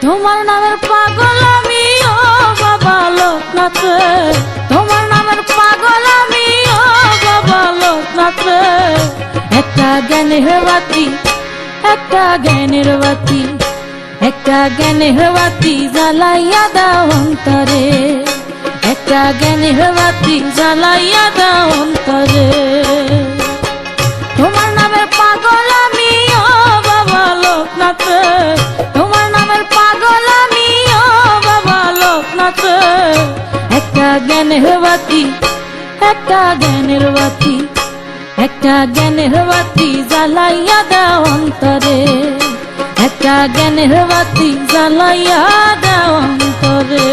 তোমার নামের পাগল আমি ও বাবা লোকনাথ রে, তোমার নামের পাগল আমি ও বাবা লোকনাথ রে। একটা জ্ঞানের বাতি, একটা জ্ঞানের বাতি, একটা জ্ঞানের বাতি জ্বালাইয়া দাও অন্তরে, একটা জ্ঞানের বাতি জ্বালাইয়া দাও অন্তরে। তোমার নামের পাগল আমি ও বাবা লোকনাথ রে, তোমার নামের পাগল আমি ও বাবা লোকনাথ রে। একটা জ্ঞানের বাতি, একটা জ্ঞানের বাতি, একটা জ্ঞানের বাতি জ্বালাইয়া দাও অন্তরে, একটা জ্ঞানের বাতি জ্বালাইয়া দাও অন্তরে।